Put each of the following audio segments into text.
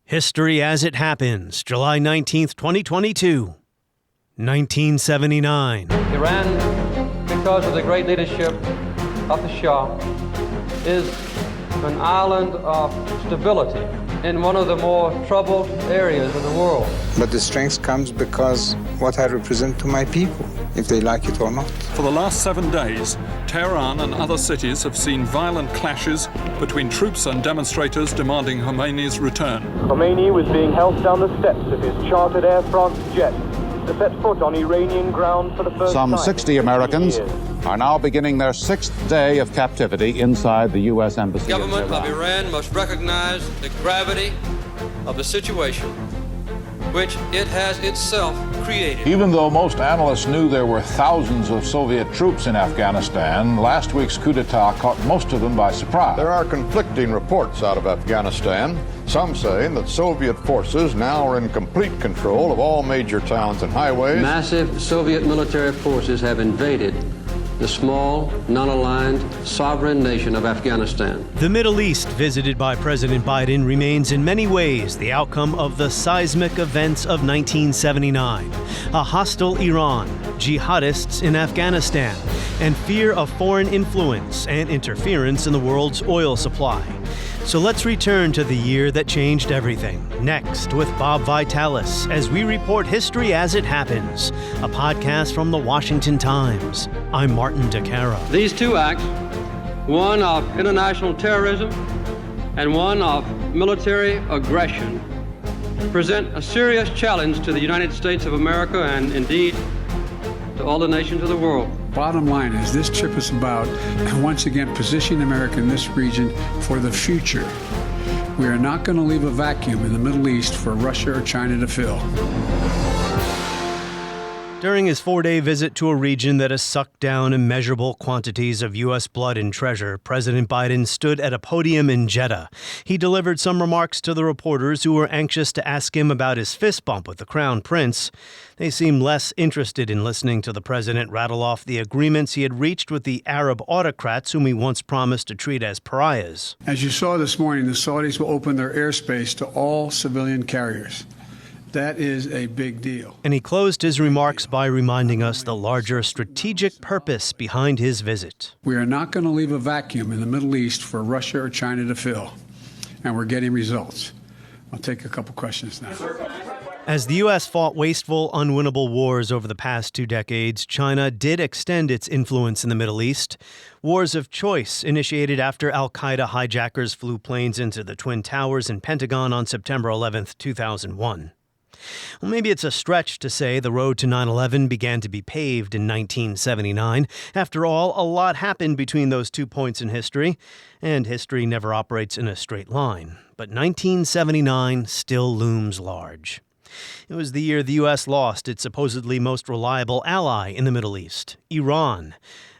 History as it happens, July 19th, 2022, 1979. Iran, because of the great leadership of the Shah, is an island of stability in one of the more troubled areas of the world. But the strength comes because what I represent to my people, if they like it or not. For the last 7 days, Tehran and other cities have seen violent clashes between troops and demonstrators demanding Khomeini's return. Khomeini was being held down the steps of his chartered Air France jet to set foot on Iranian ground for the first time. Some 60 Americans are now beginning their 6th day of captivity inside the U.S. Embassy. The government of Iran must recognize the gravity of the situation which it has itself created. Even though most analysts knew there were thousands of Soviet troops in Afghanistan, last week's coup d'etat caught most of them by surprise. There are conflicting reports out of Afghanistan, some saying that Soviet forces now are in complete control of all major towns and highways. Massive Soviet military forces have invaded the small, non-aligned, sovereign nation of Afghanistan. The Middle East, visited by President Biden, remains in many ways the outcome of the seismic events of 1979. A hostile Iran, jihadists in Afghanistan, and fear of foreign influence and interference in the world's oil supply. So let's return to the year that changed everything. Next, with Bob Vitalis, as we report history as it happens, a podcast from the Washington Times. I'm Martin DeCaro. These two acts, one of international terrorism and one of military aggression, present a serious challenge to the United States of America and indeed to all the nations of the world. Bottom line is this trip is about, once again, positioning America in this region for the future. We are not going to leave a vacuum in the Middle East for Russia or China to fill. During his 4-day visit to a region that has sucked down immeasurable quantities of U.S. blood and treasure, President Biden stood at a podium in Jeddah. He delivered some remarks to the reporters who were anxious to ask him about his fist bump with the Crown Prince. They seemed less interested in listening to the president rattle off the agreements he had reached with the Arab autocrats whom he once promised to treat as pariahs. As you saw this morning, the Saudis will open their airspace to all civilian carriers. That is a big deal. And he closed his remarks by reminding us the larger strategic purpose behind his visit. We are not going to leave a vacuum in the Middle East for Russia or China to fill. And we're getting results. I'll take a couple questions now. As the U.S. fought wasteful, unwinnable wars over the past 2 decades, China did extend its influence in the Middle East. Wars of choice initiated after al-Qaeda hijackers flew planes into the Twin Towers and Pentagon on September 11, 2001. Well, maybe it's a stretch to say the road to 9/11 began to be paved in 1979. After all, a lot happened between those 2 points in history, and history never operates in a straight line. But 1979 still looms large. It was the year the U.S. lost its supposedly most reliable ally in the Middle East, Iran,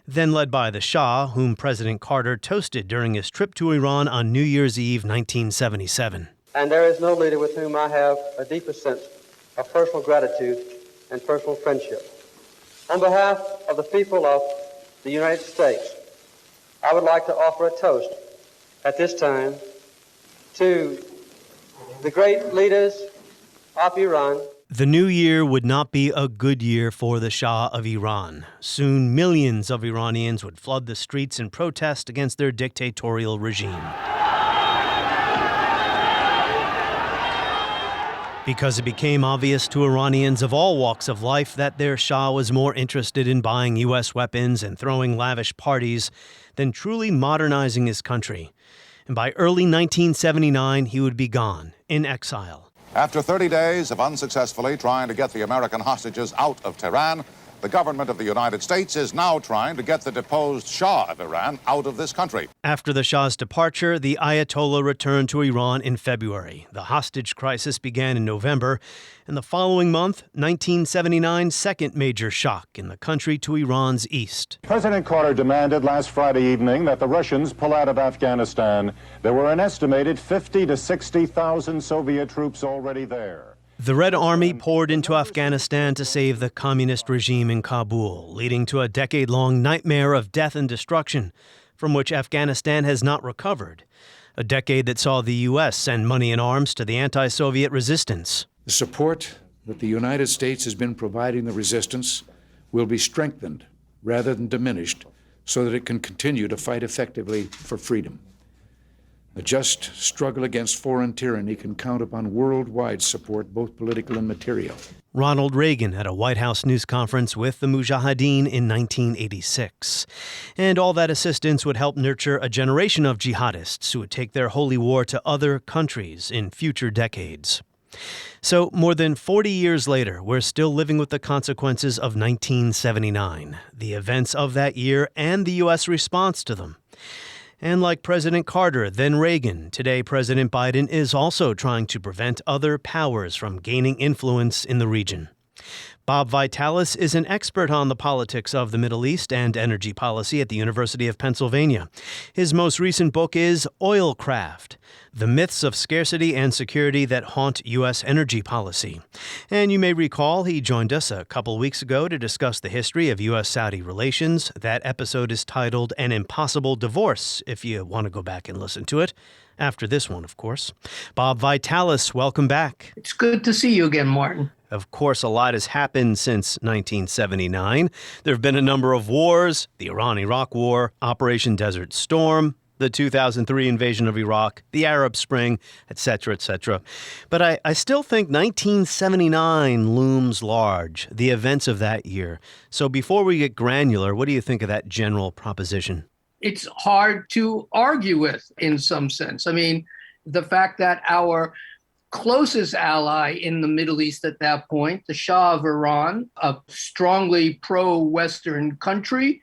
then led by the Shah, whom President Carter toasted during his trip to Iran on New Year's Eve 1977. And there is no leader with whom I have a deeper sense of personal gratitude and personal friendship. On behalf of the people of the United States, I would like to offer a toast at this time to the great leaders of Iran. The new year would not be a good year for the Shah of Iran. Soon, millions of Iranians would flood the streets in protest against their dictatorial regime. Because it became obvious to Iranians of all walks of life that their Shah was more interested in buying U.S. weapons and throwing lavish parties than truly modernizing his country. And by early 1979, he would be gone, in exile. After 30 days of unsuccessfully trying to get the American hostages out of Tehran, the government of the United States is now trying to get the deposed Shah of Iran out of this country. After the Shah's departure, the Ayatollah returned to Iran in February. The hostage crisis began in November, and the following month, 1979's second major shock in the country to Iran's east. President Carter demanded last Friday evening that the Russians pull out of Afghanistan. There were an estimated 50,000 to 60,000 Soviet troops already there. The Red Army poured into Afghanistan to save the communist regime in Kabul, leading to a decade-long nightmare of death and destruction, from which Afghanistan has not recovered. a decade that saw the U.S. send money and arms to the anti-Soviet resistance. The support that the United States has been providing the resistance will be strengthened rather than diminished so that it can continue to fight effectively for freedom. A just struggle against foreign tyranny can count upon worldwide support, both political and material. Ronald Reagan at a White House news conference with the Mujahideen in 1986. And all that assistance would help nurture a generation of jihadists who would take their holy war to other countries in future decades. So, more than 40 years later, we're still living with the consequences of 1979, the events of that year, and the U.S. response to them. And like President Carter, then Reagan, today President Biden is also trying to prevent other powers from gaining influence in the region. Bob Vitalis is an expert on the politics of the Middle East and energy policy at the University of Pennsylvania. His most recent book is Oilcraft: The Myths of Scarcity and Security That Haunt U.S. Energy Policy. And you may recall he joined us a couple weeks ago to discuss the history of U.S.-Saudi relations. That episode is titled An Impossible Divorce, if you want to go back and listen to it. After this one, of course. Bob Vitalis, welcome back. It's good to see you again, Martin. Of course, a lot has happened since 1979. There have been a number of wars: the Iran-Iraq War, Operation Desert Storm, the 2003 invasion of Iraq, the Arab Spring, etc., etc. But I still think 1979 looms large, the events of that year. So before we get granular, what do you think of that general proposition? It's hard to argue with in some sense. I mean, the fact that our closest ally in the Middle East at that point, the Shah of Iran, a strongly pro-Western country,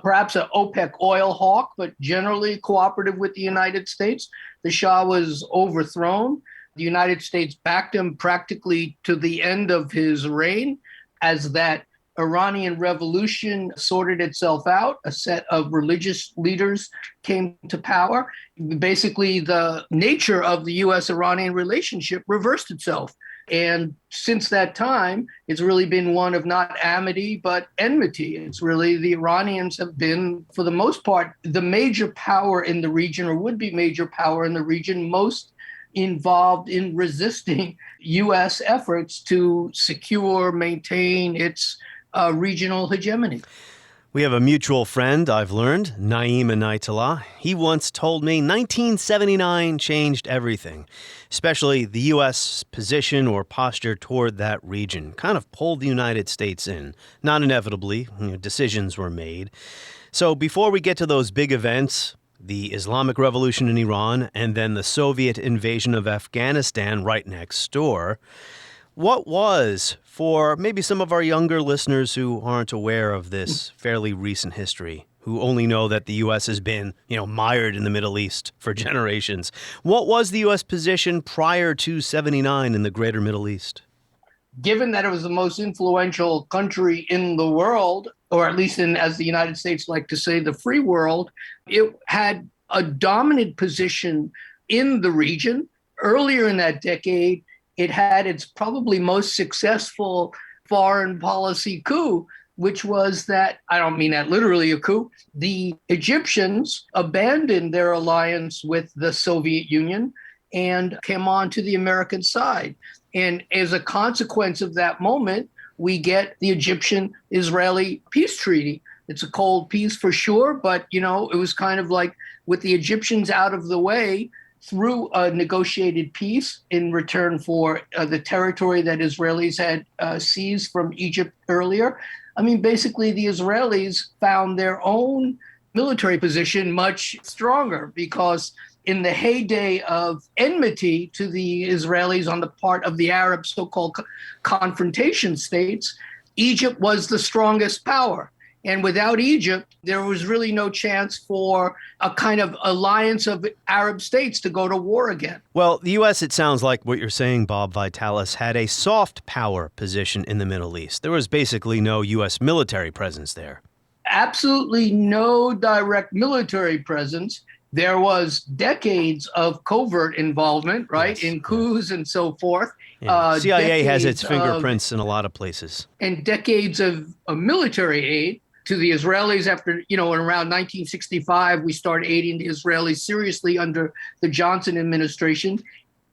perhaps an OPEC oil hawk, but generally cooperative with the United States. The Shah was overthrown. The United States backed him practically to the end of his reign. As that Iranian revolution sorted itself out, a set of religious leaders came to power. Basically, the nature of the U.S.-Iranian relationship reversed itself. And since that time, it's really been one of not amity, but enmity. It's really the Iranians have been, for the most part, the major power in the region, or would be major power in the region, most involved in resisting U.S. efforts to secure, maintain its regional hegemony. We have a mutual friend, I've learned, Naeem Inayatullah. He once told me 1979 changed everything, especially the U.S. position or posture toward that region. Kind of pulled the United States in. Not inevitably, decisions were made. So before we get to those big events, the Islamic Revolution in Iran and then the Soviet invasion of Afghanistan right next door, what was, for maybe some of our younger listeners who aren't aware of this fairly recent history, who only know that the U.S. has been, mired in the Middle East for generations, what was the U.S. position prior to 79 in the greater Middle East? Given that it was the most influential country in the world, or at least in, as the United States like to say, the free world, it had a dominant position in the region. Earlier in that decade, it had its probably most successful foreign policy coup, which was that, I don't mean that literally a coup, the Egyptians abandoned their alliance with the Soviet Union and came on to the American side. And as a consequence of that moment, we get the Egyptian-Israeli peace treaty. It's a cold peace for sure, but, it was kind of like with the Egyptians out of the way, through a negotiated peace in return for the territory that Israelis had seized from Egypt earlier. I mean, basically, the Israelis found their own military position much stronger because in the heyday of enmity to the Israelis on the part of the Arab so-called confrontation states, Egypt was the strongest power. And without Egypt, there was really no chance for a kind of alliance of Arab states to go to war again. Well, the U.S., it sounds like what you're saying, Bob Vitalis, had a soft power position in the Middle East. There was basically no U.S. military presence there. Absolutely no direct military presence. There was decades of covert involvement, right, in coups and so forth. Yeah. CIA has its fingerprints in a lot of places. And decades of military aid. to the Israelis after, in around 1965, we started aiding the Israelis seriously under the Johnson administration.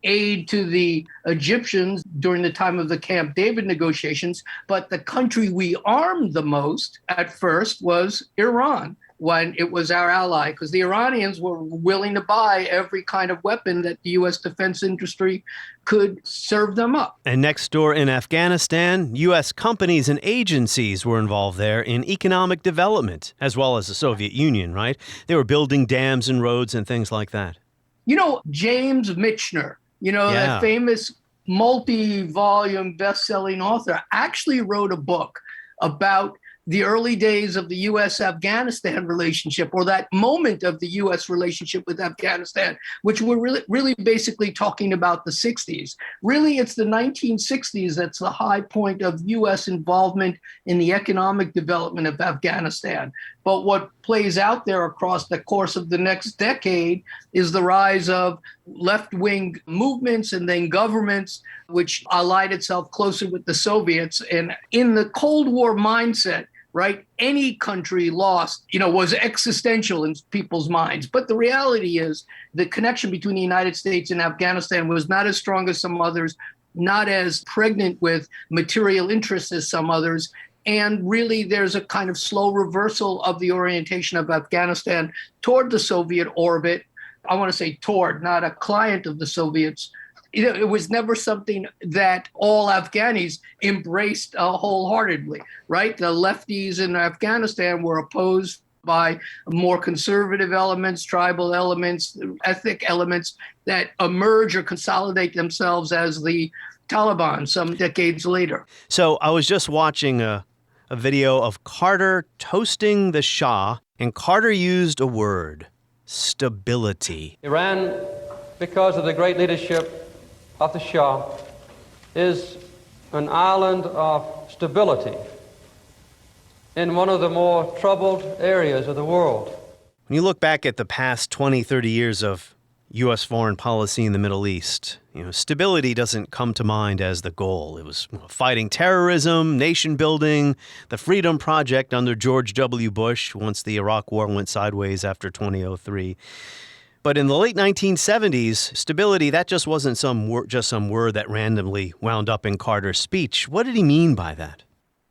Aid to the Egyptians during the time of the Camp David negotiations. But the country we armed the most at first was Iran, when it was our ally, because the Iranians were willing to buy every kind of weapon that the U.S. defense industry could serve them up. And next door in Afghanistan, U.S. companies and agencies were involved there in economic development, as well as the Soviet Union, right? They were building dams and roads and things like that. James Michener, that famous multi-volume best-selling author, actually wrote a book about the early days of the U.S.-Afghanistan relationship, or that moment of the U.S. relationship with Afghanistan, which we're really basically talking about the 60s. Really, it's the 1960s that's the high point of U.S. involvement in the economic development of Afghanistan. But what plays out there across the course of the next decade is the rise of left-wing movements and then governments, which allied itself closer with the Soviets. And in the Cold War mindset, right, any country lost, was existential in people's minds. But the reality is the connection between the United States and Afghanistan was not as strong as some others, not as pregnant with material interests as some others. And really, there's a kind of slow reversal of the orientation of Afghanistan toward the Soviet orbit. I want to say toward, not a client of the Soviets. It was never something that all Afghanis embraced wholeheartedly, right? The lefties in Afghanistan were opposed by more conservative elements, tribal elements, ethnic elements that emerge or consolidate themselves as the Taliban some decades later. So I was just watching a video of Carter toasting the Shah, and Carter used a word: stability. Iran, because of the great leadership of the Shah, is an island of stability in one of the more troubled areas of the world. When you look back at the past 20, 30 years of U.S. foreign policy in the Middle East, stability doesn't come to mind as the goal. It was fighting terrorism, nation building, the Freedom Project under George W. Bush once the Iraq War went sideways after 2003. But in the late 1970s, stability, that just wasn't some word that randomly wound up in Carter's speech. What did he mean by that?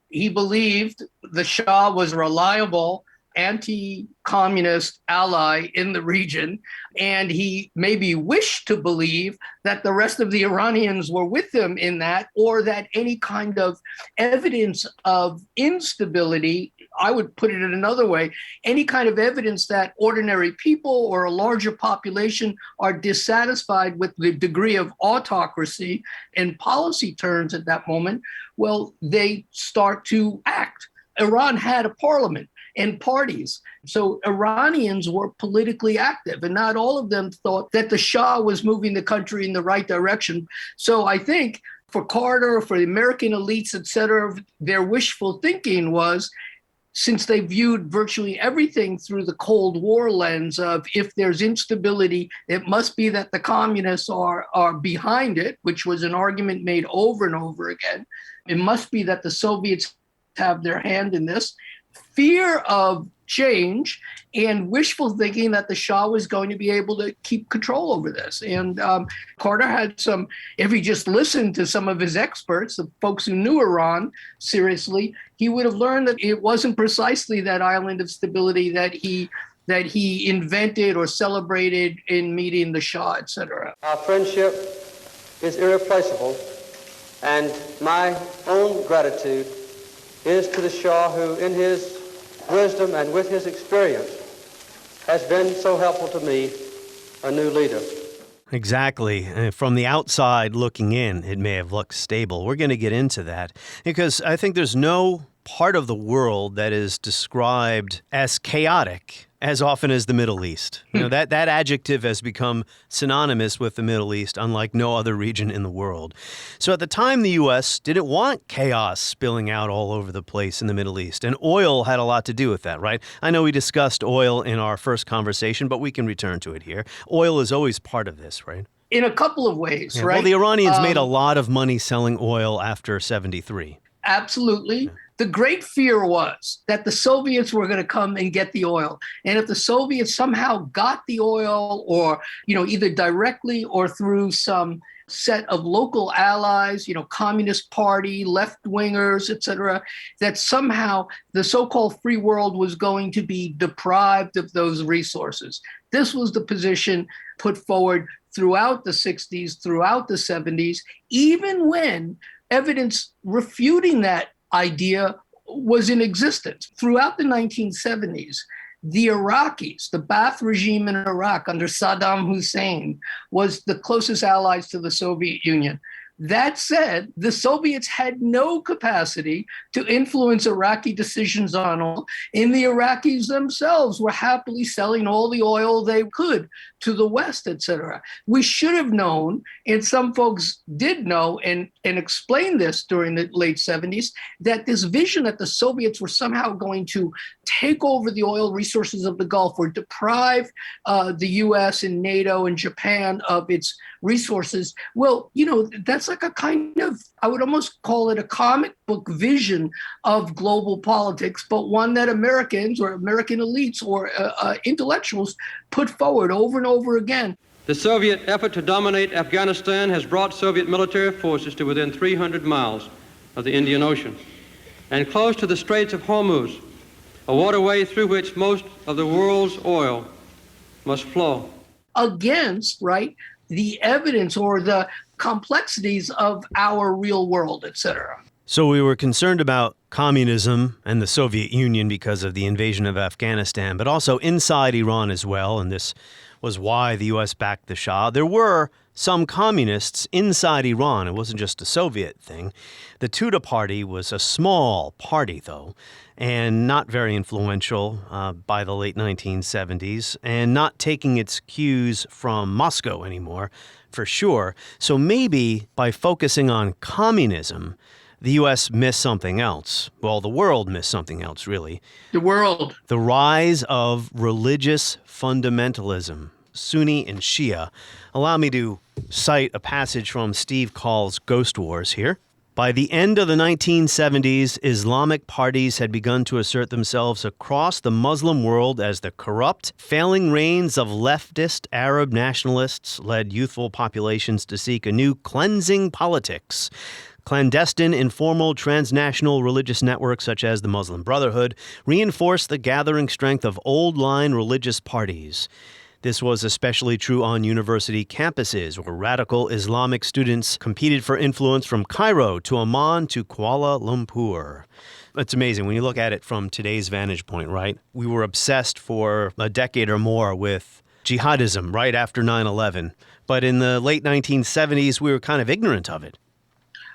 He believed the Shah was reliable anti-communist ally in the region, and he maybe wished to believe that the rest of the Iranians were with him in that, or that any kind of evidence of instability, I would put it in another way, any kind of evidence that ordinary people or a larger population are dissatisfied with the degree of autocracy and policy turns at that moment, well, they start to act. Iran had a parliament and parties. So Iranians were politically active, and not all of them thought that the Shah was moving the country in the right direction. So I think for Carter, for the American elites, et cetera, their wishful thinking was, since they viewed virtually everything through the Cold War lens of if there's instability, it must be that the communists are behind it, which was an argument made over and over again. It must be that the Soviets have their hand in this. Fear of change and wishful thinking that the Shah was going to be able to keep control over this. And Carter had some, if he just listened to some of his experts, the folks who knew Iran seriously, he would have learned that it wasn't precisely that island of stability that he invented or celebrated in meeting the Shah, et cetera. Our friendship is irreplaceable, and my own gratitude is to the Shah, who in his wisdom and with his experience has been so helpful to me, a new leader. Exactly. From the outside looking in, it may have looked stable. We're going to get into that because I think there's no part of the world that is described as chaotic as often as the Middle East. That adjective has become synonymous with the Middle East, unlike no other region in the world. So at the time, the U.S. didn't want chaos spilling out all over the place in the Middle East, and oil had a lot to do with that, right? I know we discussed oil in our first conversation, but we can return to it here. Oil is always part of this, right? In a couple of ways, right? Well, the Iranians made a lot of money selling oil after 73. Absolutely. The great fear was that the Soviets were going to come and get the oil. And if the Soviets somehow got the oil or, either directly or through some set of local allies, Communist Party, left-wingers, et cetera, that somehow the so-called free world was going to be deprived of those resources. This was the position put forward throughout the 60s, throughout the 70s, even when evidence refuting that idea was in existence. Throughout the 1970s, the Iraqis, the Ba'ath regime in Iraq under Saddam Hussein, was the closest allies to the Soviet Union. That said, the Soviets had no capacity to influence Iraqi decisions on oil, and the Iraqis themselves were happily selling all the oil they could to the West, et cetera. We should have known, and some folks did know and explained this during the late 70s, that this vision that the Soviets were somehow going to take over the oil resources of the Gulf or deprive the US and NATO and Japan of its resources. Well, that's like a kind of, I would almost call it a comic book vision of global politics, but one that Americans or American elites or intellectuals put forward over and over again. The Soviet effort to dominate Afghanistan has brought Soviet military forces to within 300 miles of the Indian Ocean and close to the Straits of Hormuz, a waterway through which most of the world's oil must flow. Against, right, the evidence or the complexities of our real world, et cetera. So we were concerned about communism and the Soviet Union because of the invasion of Afghanistan, but also inside Iran as well, and this was why the U.S. backed the Shah. There were some communists inside Iran. It wasn't just a Soviet thing. The Tudeh party was a small party, though, and not very influential by the late 1970s, and not taking its cues from Moscow anymore, for sure. So maybe by focusing on communism, the U.S. missed something else. Well, the world missed something else, really. The world. The rise of religious fundamentalism, Sunni and Shia. Allow me to cite a passage from Steve Call's Ghost Wars here. By the end of the 1970s, Islamic parties had begun to assert themselves across the Muslim world as the corrupt, failing reigns of leftist Arab nationalists led youthful populations to seek a new cleansing politics. Clandestine, informal, transnational religious networks such as the Muslim Brotherhood reinforced the gathering strength of old-line religious parties. This was especially true on university campuses, where radical Islamic students competed for influence from Cairo to Amman to Kuala Lumpur. It's amazing when you look at it from today's vantage point, right? We were obsessed for a decade or more with jihadism right after 9/11. But in the late 1970s, we were kind of ignorant of it.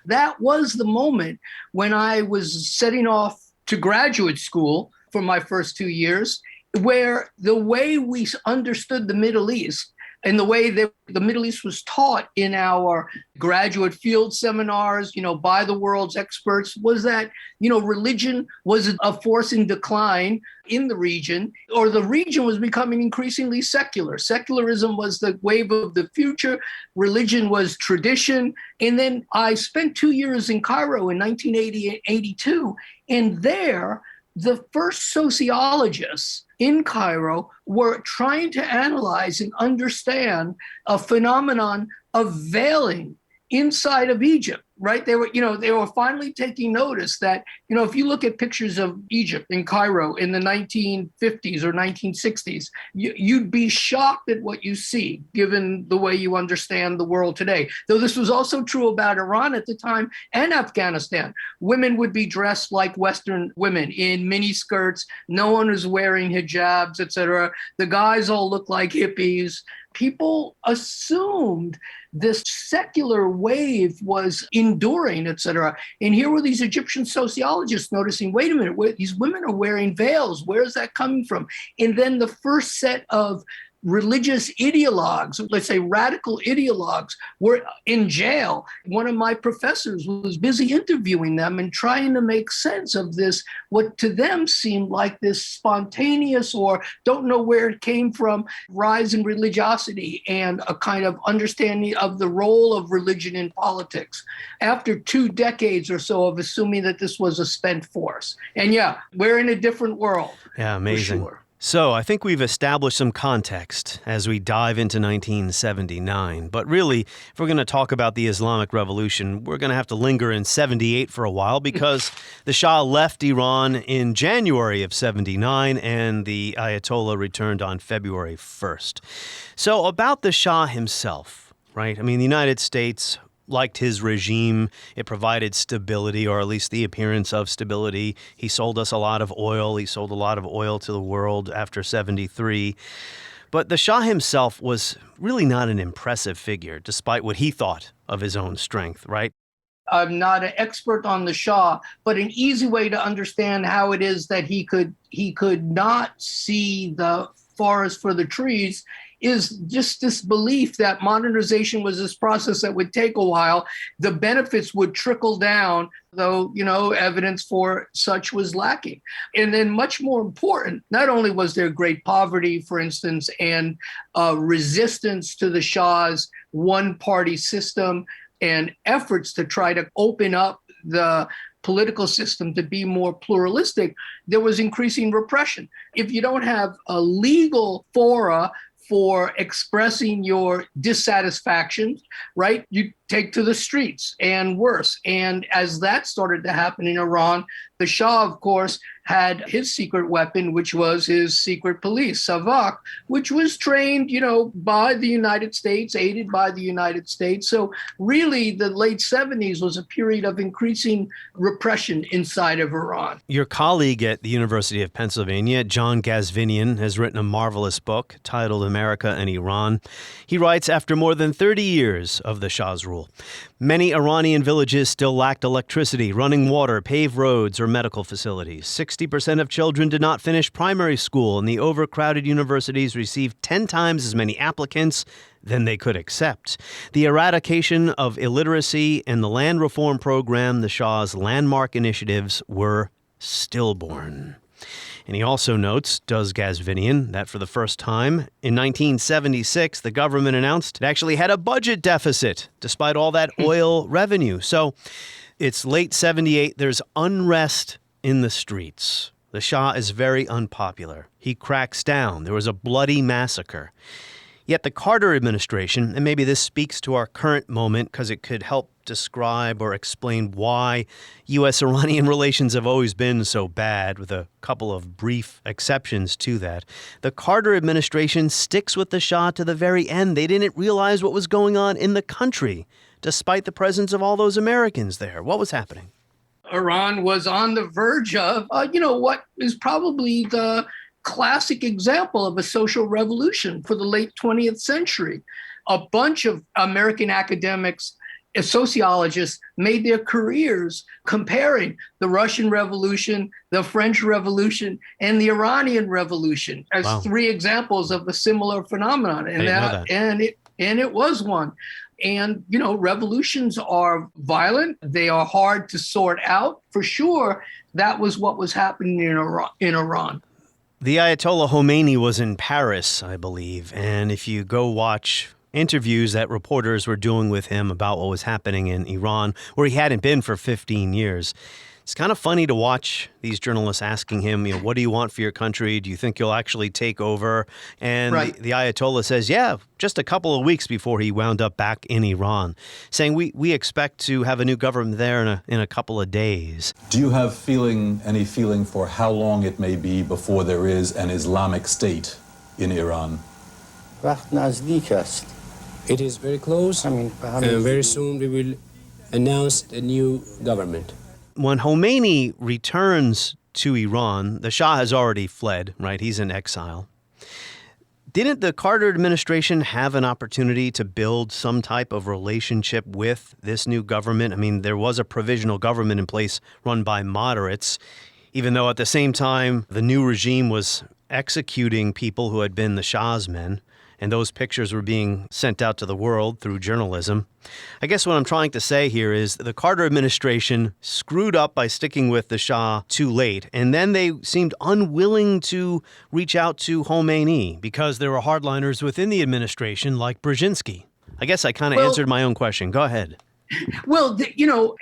That was the moment when I was setting off to graduate school for my first 2 years, where the way we understood the Middle East and the way that the Middle East was taught in our graduate field seminars, by the world's experts, was that, religion was a force in decline in the region, or the region was becoming increasingly secular. Secularism was the wave of the future. Religion was tradition. And then I spent 2 years in Cairo in 1980 and 82. And there, the first sociologists in Cairo were trying to analyze and understand a phenomenon of veiling inside of Egypt, right? They were finally taking notice that, if you look at pictures of Egypt in Cairo in the 1950s or 1960s, you'd be shocked at what you see, given the way you understand the world today. Though this was also true about Iran at the time and Afghanistan. Women would be dressed like Western women in mini skirts. No one was wearing hijabs, et cetera. The guys all looked like hippies. People assumed this secular wave was enduring, et cetera. And here were these Egyptian sociologists noticing, wait a minute, these women are wearing veils. Where is that coming from? And then the first set of religious ideologues, let's say radical ideologues, were in jail. One of my professors was busy interviewing them and trying to make sense of this, what to them seemed like this spontaneous or don't know where it came from rise in religiosity and a kind of understanding of the role of religion in politics after 2 decades or so of assuming that this was a spent force. And yeah, we're in a different world. Yeah, amazing. For sure. So I think we've established some context as we dive into 1979. But really, if we're going to talk about the Islamic Revolution, we're going to have to linger in 78 for a while because the Shah left Iran in January of 79 and the Ayatollah returned on February 1st. So about the Shah himself, right? I mean, the United States liked his regime. It provided stability, or at least the appearance of stability. He sold us a lot of oil. He sold a lot of oil to the world after 73. But the Shah himself was really not an impressive figure, despite what he thought of his own strength, right? I'm not an expert on the Shah, but an easy way to understand how it is that he could not see the forest for the trees is just this belief that modernization was this process that would take a while. The benefits would trickle down, though, evidence for such was lacking. And then much more important, not only was there great poverty, for instance, and resistance to the Shah's one-party system and efforts to try to open up the political system to be more pluralistic, there was increasing repression. If you don't have a legal fora for expressing your dissatisfaction, right? You take to the streets and worse. And as that started to happen in Iran, the Shah, of course, had his secret weapon, which was his secret police, Savak, which was trained, by the United States, aided by the United States. So really, the late 70s was a period of increasing repression inside of Iran. Your colleague at the University of Pennsylvania, John Gazvinian, has written a marvelous book titled America and Iran. He writes, after more than 30 years of the Shah's rule, many Iranian villages still lacked electricity, running water, paved roads, or medical facilities. 60% of children did not finish primary school, and the overcrowded universities received 10 times as many applicants than they could accept. The eradication of illiteracy and the land reform program, the Shah's landmark initiatives, were stillborn. And he also notes, does Gazvinian, that for the first time in 1976, the government announced it actually had a budget deficit, despite all that oil revenue. So it's late 78. There's unrest in the streets. The Shah is very unpopular. He cracks down. There was a bloody massacre. Yet the Carter administration, and maybe this speaks to our current moment because it could help describe or explain why U.S.-Iranian relations have always been so bad, with a couple of brief exceptions to that. The Carter administration sticks with the Shah to the very end. They didn't realize what was going on in the country, despite the presence of all those Americans there. What was happening? Iran was on the verge of, what is probably the classic example of a social revolution for the late 20th century. A bunch of American academics, sociologists made their careers comparing the Russian Revolution, the French Revolution, and the Iranian Revolution as three examples of a similar phenomenon. And it was one. And, revolutions are violent. They are hard to sort out. For sure, that was what was happening in Iran. The Ayatollah Khomeini was in Paris, I believe. And if you go watch interviews that reporters were doing with him about what was happening in Iran, where he hadn't been for 15 years, it's kind of funny to watch these journalists asking him, what do you want for your country? Do you think you'll actually take over? And the Ayatollah says, yeah, just a couple of weeks before he wound up back in Iran, saying we expect to have a new government there in a couple of days. Do you have any feeling for how long it may be before there is an Islamic state in Iran? It is very close. Very soon we will announce a new government. When Khomeini returns to Iran, the Shah has already fled, right? He's in exile. Didn't the Carter administration have an opportunity to build some type of relationship with this new government? I mean, there was a provisional government in place run by moderates, even though at the same time the new regime was executing people who had been the Shah's men. and those pictures were being sent out to the world through journalism. I guess what I'm trying to say here is the Carter administration screwed up by sticking with the Shah too late, and then they seemed unwilling to reach out to Khomeini because there were hardliners within the administration like Brzezinski. I guess I kind of answered my own question. Go ahead. Well,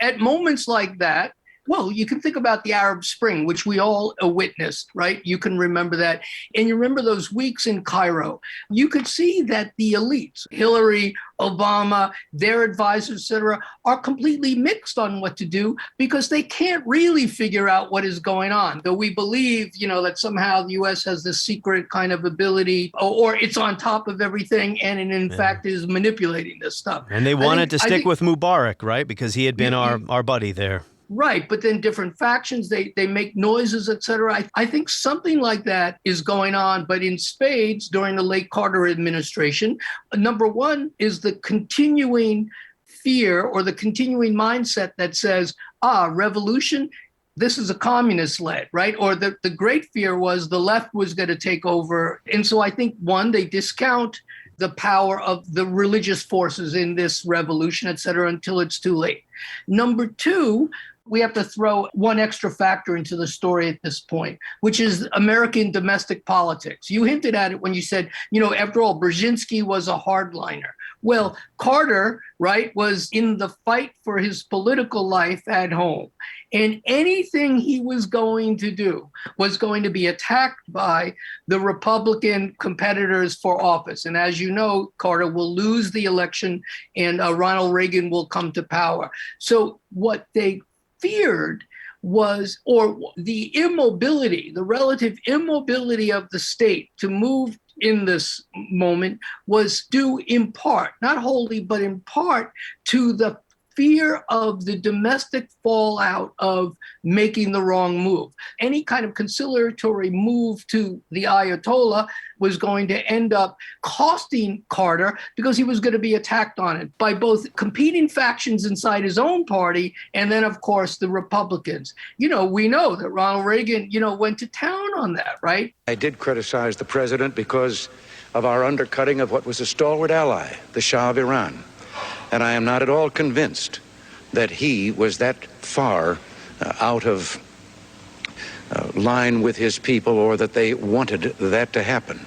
at moments like that, well, you can think about the Arab Spring, which we all witnessed, right? You can remember that. And you remember those weeks in Cairo. You could see that the elites, Hillary, Obama, their advisors, et cetera, are completely mixed on what to do because they can't really figure out what is going on. Though we believe, that somehow the U.S. has this secret kind of ability or it's on top of everything and in fact is manipulating this stuff. And they wanted to stick with Mubarak, right? Because he had been our buddy there. Right. But then different factions, they make noises, et cetera. I think something like that is going on, but in spades during the late Carter administration. Number one is the continuing fear or the continuing mindset that says, revolution, this is a communist led, right? Or the great fear was the left was going to take over. And so I think, one, they discount the power of the religious forces in this revolution, et cetera, until it's too late. Number two, we have to throw one extra factor into the story at this point, which is American domestic politics. You hinted at it when you said, after all, Brzezinski was a hardliner. Well, Carter, right, was in the fight for his political life at home. And anything he was going to do was going to be attacked by the Republican competitors for office. And as you know, Carter will lose the election and Ronald Reagan will come to power. So what they feared was, or the immobility, the relative immobility of the state to move in this moment was due in part, not wholly, but in part to the fear of the domestic fallout of making the wrong move. Any kind of conciliatory move to the Ayatollah was going to end up costing Carter because he was going to be attacked on it by both competing factions inside his own party and then, of course, the Republicans. We know that Ronald Reagan, went to town on that, right? I did criticize the president because of our undercutting of what was a stalwart ally, the Shah of Iran. And I am not at all convinced that he was that far out of line with his people or that they wanted that to happen.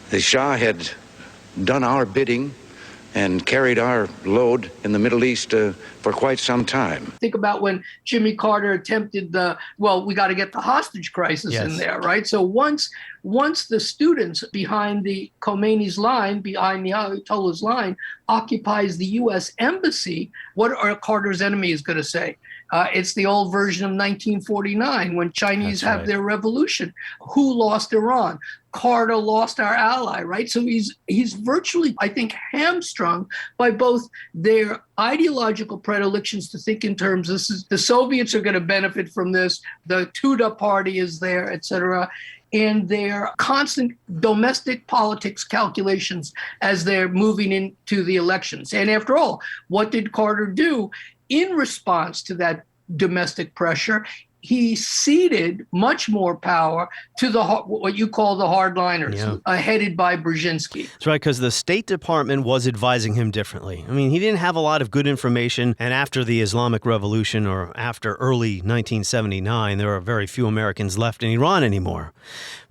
The Shah had done our bidding and carried our load in the Middle East for quite some time. Think about when Jimmy Carter attempted we got to get the hostage crisis in there, right? So once the students behind the Khomeini's line, behind the Ayatollah's line, occupies the U.S. embassy, what are Carter's enemies going to say? It's the old version of 1949 when Chinese have their revolution. Who lost Iran? Carter lost our ally, right? So he's virtually, I think, hamstrung by both their ideological predilections to think in terms, the Soviets are going to benefit from this, the Tudeh party is there, et cetera, and their constant domestic politics calculations as they're moving into the elections. And after all, what did Carter do? In response to that domestic pressure, he ceded much more power to what you call the hardliners, headed by Brzezinski. That's right, because the State Department was advising him differently. I mean, he didn't have a lot of good information, and after the Islamic Revolution or after early 1979, there were very few Americans left in Iran anymore.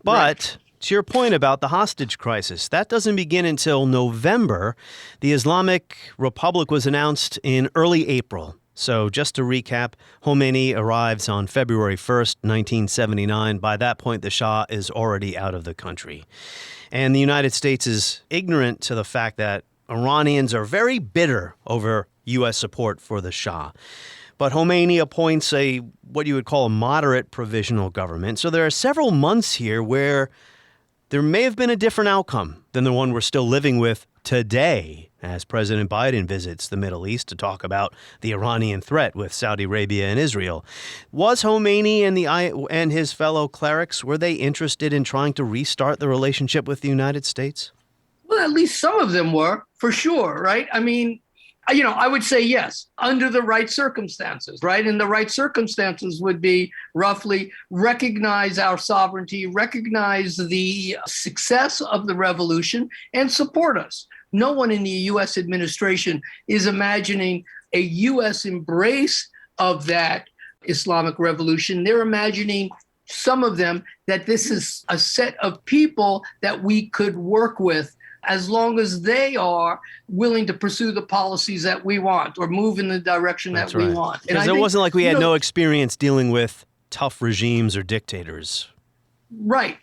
But to your point about the hostage crisis, that doesn't begin until November. The Islamic Republic was announced in early April. So just to recap, Khomeini arrives on February 1st, 1979. By that point, the Shah is already out of the country. And the United States is ignorant to the fact that Iranians are very bitter over U.S. support for the Shah. But Khomeini appoints what you would call a moderate provisional government. So there are several months here where there may have been a different outcome than the one we're still living with today, as President Biden visits the Middle East to talk about the Iranian threat with Saudi Arabia and Israel. Was Khomeini and his fellow clerics, were they interested in trying to restart the relationship with the United States? Well, at least some of them were, for sure, right? I mean, I would say yes, under the right circumstances, right? And the right circumstances would be roughly recognize our sovereignty, recognize the success of the revolution, and support us. No one in the U.S. administration is imagining a U.S. embrace of that Islamic revolution. They're imagining, some of them, that this is a set of people that we could work with as long as they are willing to pursue the policies that we want or move in the direction that we want. Because it wasn't like we had no experience dealing with tough regimes or dictators. Right.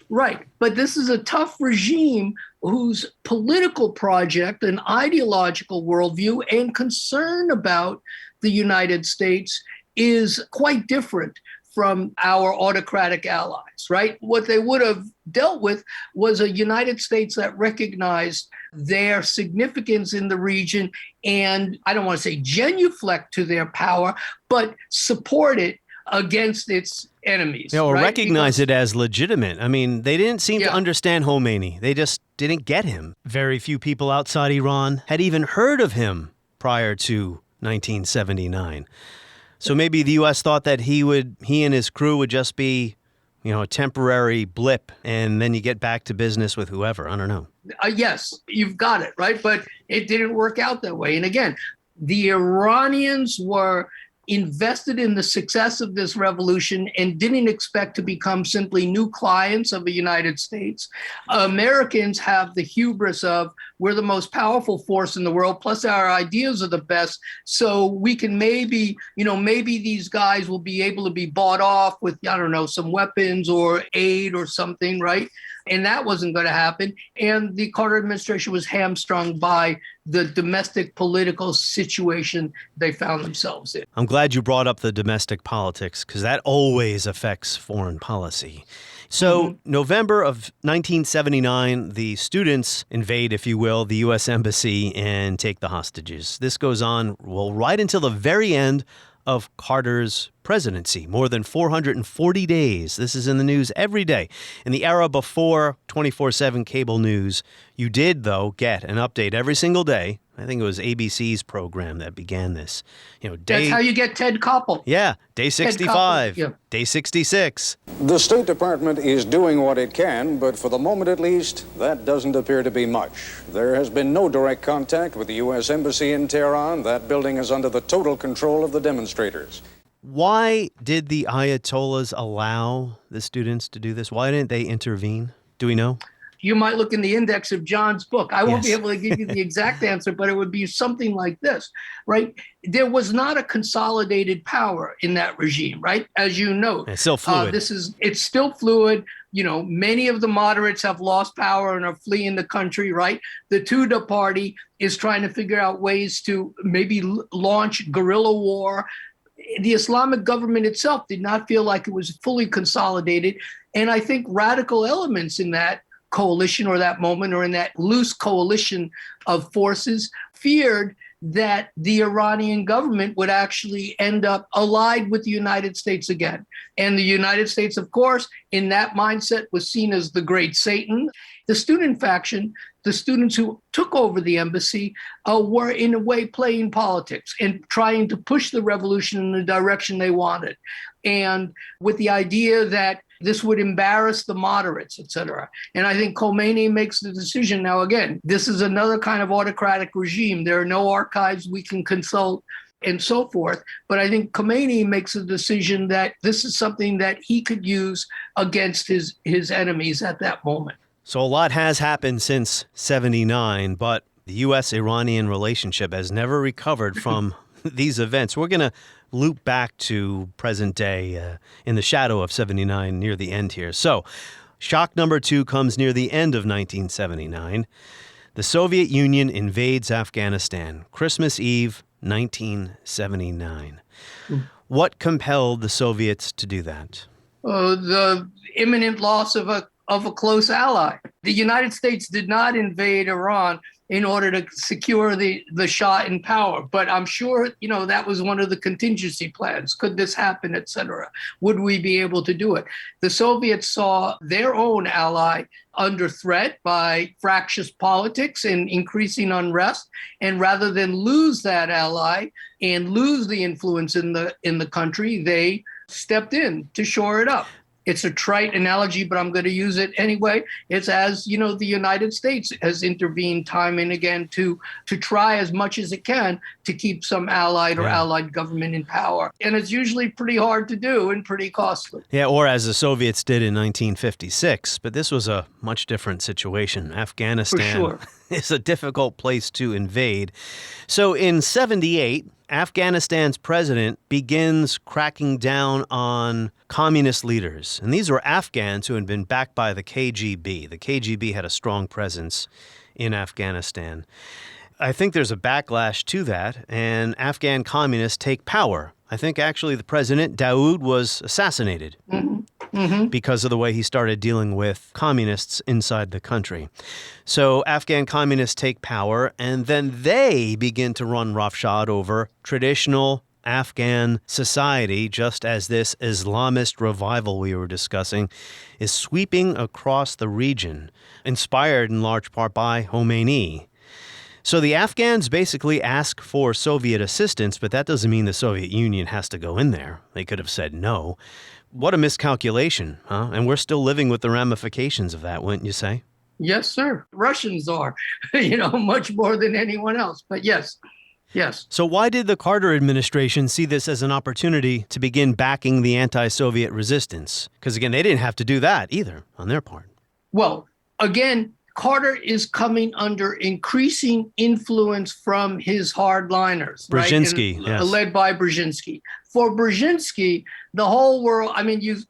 But this is a tough regime whose political project and ideological worldview and concern about the United States is quite different from our autocratic allies, right? What they would have dealt with was a United States that recognized their significance in the region and, I don't want to say genuflect to their power, but support it against its enemies. Or recognize it as legitimate. I mean, they didn't seem to understand Khomeini. They just didn't get him. Very few people outside Iran had even heard of him prior to 1979. So maybe the U.S. thought that he and his crew would just be, a temporary blip, and then you get back to business with whoever. I don't know. Yes, you've got it, right? But it didn't work out that way. And again, the Iranians were invested in the success of this revolution and didn't expect to become simply new clients of the United States. Americans have the hubris of, we're the most powerful force in the world, plus our ideas are the best. So we can maybe these guys will be able to be bought off with, some weapons or aid or something, right? And that wasn't going to happen. And the Carter administration was hamstrung by the domestic political situation they found themselves in. I'm glad you brought up the domestic politics, because that always affects foreign policy. So November of 1979, the students invade, if you will, the U.S. Embassy and take the hostages. This goes on, right until the very end of Carter's presidency, more than 440 days. This is in the news every day. In the era before 24/7 cable news, you did, though, get an update every single day. I think it was ABC's program that began this. That's how you get Ted Koppel. Yeah, day 65, day 66. The State Department is doing what it can, but for the moment at least, that doesn't appear to be much. There has been no direct contact with the U.S. Embassy in Tehran. That building is under the total control of the demonstrators. Why did the Ayatollahs allow the students to do this? Why didn't they intervene? Do we know? You might look in the index of John's book. I won't be able to give you the exact answer, but it would be something like this, right? There was not a consolidated power in that regime, right? As you know, it's still fluid. It's still fluid. Many of the moderates have lost power and are fleeing the country, right? The Tudeh party is trying to figure out ways to maybe launch guerrilla war. The Islamic government itself did not feel like it was fully consolidated. And I think radical elements in that coalition or that moment or in that loose coalition of forces feared that the Iranian government would actually end up allied with the United States again. And the United States, of course, in that mindset was seen as the great Satan. The student faction, the students who took over the embassy, were in a way playing politics and trying to push the revolution in the direction they wanted. And with the idea that this would embarrass the moderates, et cetera. And I think Khomeini makes the decision. Now, again, this is another kind of autocratic regime. There are no archives we can consult and so forth. But I think Khomeini makes a decision that this is something that he could use against his enemies at that moment. So a lot has happened since 79, but the U.S.-Iranian relationship has never recovered from these events. We're going to loop back to present day in the shadow of 79 near the end here. So shock number 2 comes near the end of 1979. The Soviet Union invades Afghanistan, Christmas Eve, 1979. What compelled the Soviets to do that? The imminent loss of a close ally. The United States did not invade Iran in order to secure the Shah in power. But I'm sure, that was one of the contingency plans. Could this happen, et cetera? Would we be able to do it? The Soviets saw their own ally under threat by fractious politics and increasing unrest. And rather than lose that ally and lose the influence in the country, they stepped in to shore it up. It's a trite analogy, but I'm going to use it anyway. It's as, the United States has intervened time and again to try as much as it can to keep some allied or allied government in power. And it's usually pretty hard to do and pretty costly. Yeah, or as the Soviets did in 1956. But this was a much different situation. Afghanistan is a difficult place to invade. So in 1978, Afghanistan's president begins cracking down on communist leaders. And these were Afghans who had been backed by the KGB. The KGB had a strong presence in Afghanistan. I think there's a backlash to that, and Afghan communists take power. I think actually the president, Daoud, was assassinated because of the way he started dealing with communists inside the country. So Afghan communists take power, and then they begin to run roughshod over traditional Afghan society, just as this Islamist revival we were discussing is sweeping across the region, inspired in large part by Khomeini. So the Afghans basically ask for Soviet assistance, but that doesn't mean the Soviet Union has to go in there. They could have said no. What a miscalculation, huh? And we're still living with the ramifications of that, wouldn't you say? Yes, sir. Russians are, much more than anyone else. But yes. So why did the Carter administration see this as an opportunity to begin backing the anti-Soviet resistance? Because again, they didn't have to do that either on their part. Well, again, Carter is coming under increasing influence from his hardliners, Brzezinski, right? Yes. Led by Brzezinski. For Brzezinski, the whole world,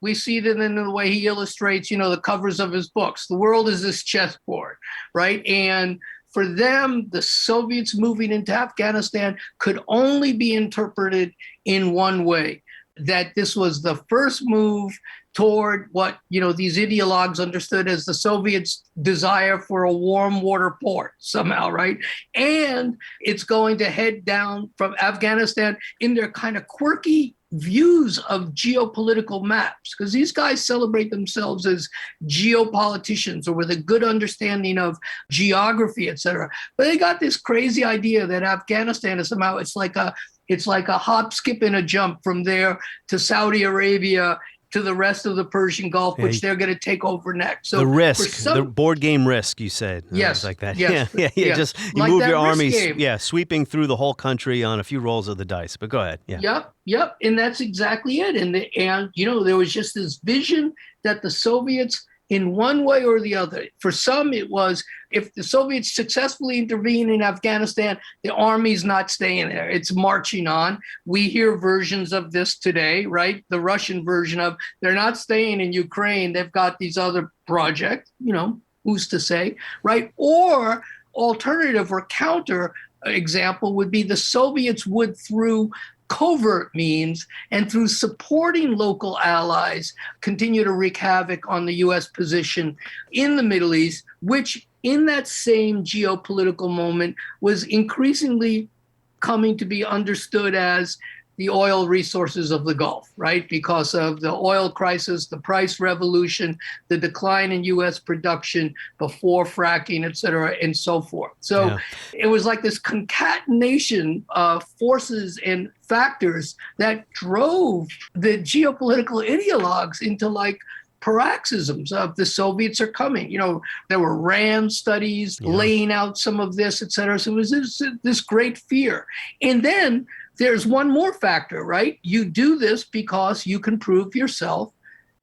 we see that in the way he illustrates, the covers of his books. The world is this chessboard, right? And for them, the Soviets moving into Afghanistan could only be interpreted in one way, that this was the first move toward what, these ideologues understood as the Soviets' desire for a warm water port somehow, right? And it's going to head down from Afghanistan in their kind of quirky views of geopolitical maps, because these guys celebrate themselves as geopoliticians or with a good understanding of geography, et cetera. But they got this crazy idea that Afghanistan is somehow, it's like a hop, skip, and a jump from there to Saudi Arabia to the rest of the Persian Gulf, which they're going to take over next. So the Risk, the board game Risk, you said. Yes. Like that. Yes. Yeah. Just you like move your armies, game. Sweeping through the whole country on a few rolls of the dice. But go ahead. Yeah. Yep. And that's exactly it. And there was just this vision that the Soviets, in one way or the other, for some it was, if the Soviets successfully intervene in Afghanistan, the army's not staying there. It's marching on. We hear versions of this today, right? The Russian version of, they're not staying in Ukraine. They've got these other projects, who's to say, right? Or alternative or counter example would be the Soviets would, through covert means and through supporting local allies, continue to wreak havoc on the U.S. position in the Middle East, which in that same geopolitical moment was increasingly coming to be understood as the oil resources of the Gulf, right? Because of the oil crisis, the price revolution, the decline in U.S. production before fracking, et cetera, and so forth. So it was like this concatenation of forces and factors that drove the geopolitical ideologues into paroxysms of the Soviets are coming. There were RAND studies laying out some of this, et cetera. So it was this great fear. And then there's one more factor, right? You do this because you can prove yourself.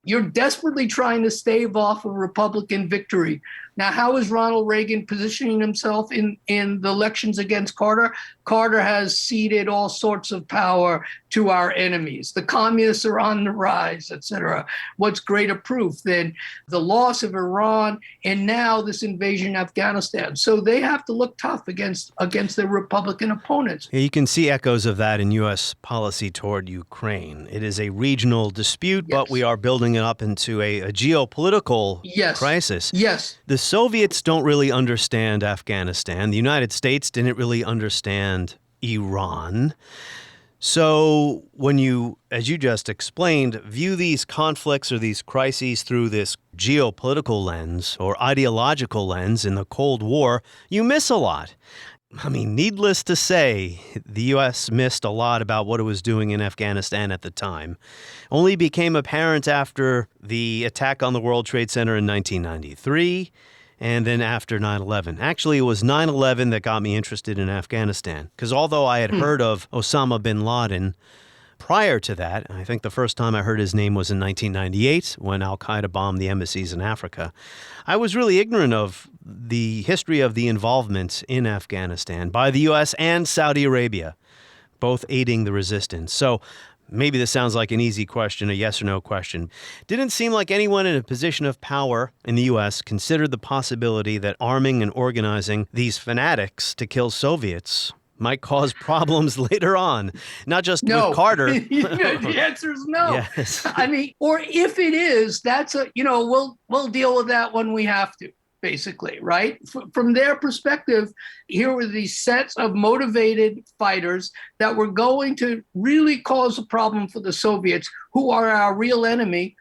You're desperately trying to stave off a Republican victory. Now, how is Ronald Reagan positioning himself in the elections against Carter? Carter has ceded all sorts of power to our enemies. The communists are on the rise, et cetera. What's greater proof than the loss of Iran and now this invasion of Afghanistan? So they have to look tough against their Republican opponents. Yeah, you can see echoes of that in U.S. policy toward Ukraine. It is a regional dispute, but we are building it up into a geopolitical crisis. Yes. The Soviets don't really understand Afghanistan. The United States didn't really understand Iran. So when you, as you just explained, view these conflicts or these crises through this geopolitical lens or ideological lens in the Cold War, you miss a lot. I mean, needless to say, the U.S. missed a lot about what it was doing in Afghanistan at the time. Only became apparent after the attack on the World Trade Center in 1993, and then after 9/11. Actually, it was 9/11 that got me interested in Afghanistan, because although I had heard of Osama bin Laden prior to that, I think the first time I heard his name was in 1998 when al-Qaeda bombed the embassies in Africa. I was really ignorant of the history of the involvement in Afghanistan by the U.S. and Saudi Arabia, both aiding the resistance. So maybe this sounds like an easy question, a yes or no question. Didn't seem like anyone in a position of power in the U.S. considered the possibility that arming and organizing these fanatics to kill Soviets might cause problems later on, not just with Carter. The answer is no. Yes. I mean, or if it is, that's we'll deal with that when we have to, basically, right? From their perspective, here were these sets of motivated fighters that were going to really cause a problem for the Soviets, who are our real enemy.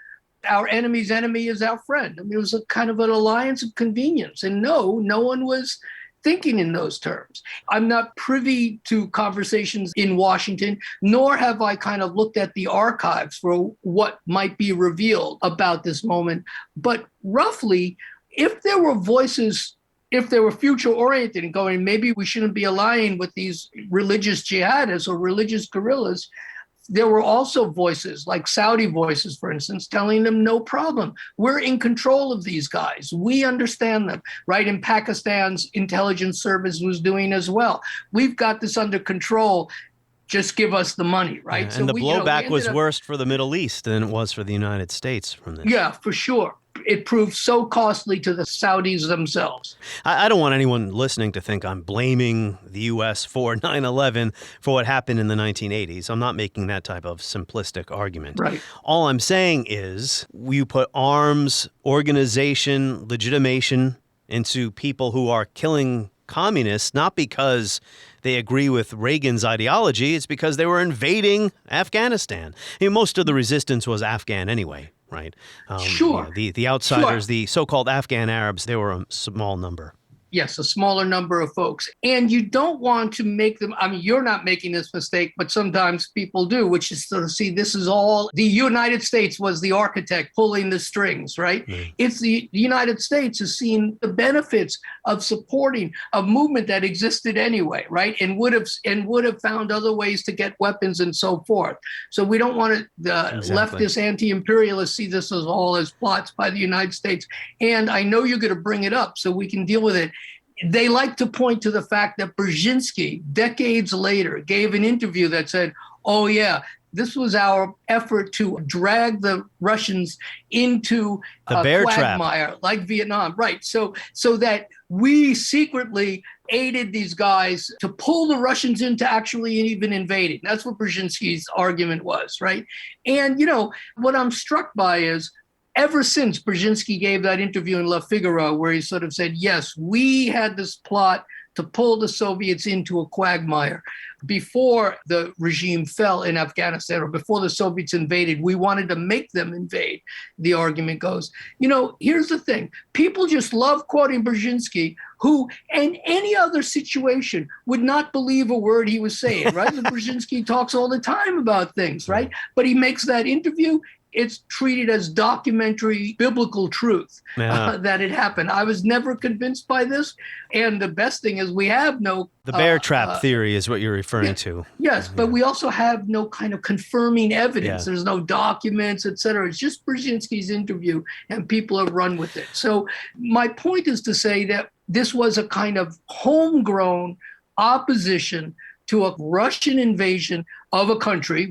Our enemy's enemy is our friend. I mean, it was a kind of an alliance of convenience. And no one was thinking in those terms. I'm not privy to conversations in Washington, nor have I kind of looked at the archives for what might be revealed about this moment. But roughly, if there were voices, if they were future-oriented and going, maybe we shouldn't be allying with these religious jihadists or religious guerrillas, there were also voices, like Saudi voices, for instance, telling them, no problem. We're in control of these guys. We understand them, right? And Pakistan's intelligence service was doing as well. We've got this under control. Just give us the money, right? Yeah, and the blowback was worse for the Middle East than it was for the United States from this. Yeah, for sure. It proved so costly to the Saudis themselves. I don't want anyone listening to think I'm blaming the U.S. for 9/11 for what happened in the 1980s. I'm not making that type of simplistic argument. Right. All I'm saying is you put arms, organization, legitimation into people who are killing communists, not because they agree with Reagan's ideology, it's because they were invading Afghanistan. I mean, most of the resistance was Afghan anyway, right? Sure. The outsiders, the so-called Afghan Arabs, they were a small number. Yes, a smaller number of folks. And you don't want to make them, I mean, you're not making this mistake, but sometimes people do, which is to see this is all, the United States was the architect pulling the strings, right? Mm. It's the United States has seen the benefits of supporting a movement that existed anyway, right? And would have found other ways to get weapons and so forth. So we don't want to, leftist anti-imperialists see this as all as plots by the United States. And I know you're going to bring it up so we can deal with it. They like to point to the fact that Brzezinski, decades later, gave an interview that said, oh, yeah, this was our effort to drag the Russians into the bear quagmire, trap, like Vietnam. Right. So that we secretly aided these guys to pull the Russians into actually even invading. That's what Brzezinski's argument was. Right. And, what I'm struck by is, ever since Brzezinski gave that interview in Le Figaro, where he sort of said, yes, we had this plot to pull the Soviets into a quagmire. Before the regime fell in Afghanistan, or before the Soviets invaded, we wanted to make them invade, the argument goes. Here's the thing. People just love quoting Brzezinski, who in any other situation would not believe a word he was saying, right? Brzezinski talks all the time about things, right? But he makes that interview. It's treated as documentary biblical truth that it happened. I was never convinced by this. And the best thing is we have no... The bear trap theory is what you're referring to. Yes, but we also have no kind of confirming evidence. Yeah. There's no documents, et cetera. It's just Brzezinski's interview, and people have run with it. So my point is to say that this was a kind of homegrown opposition to a Russian invasion of a country.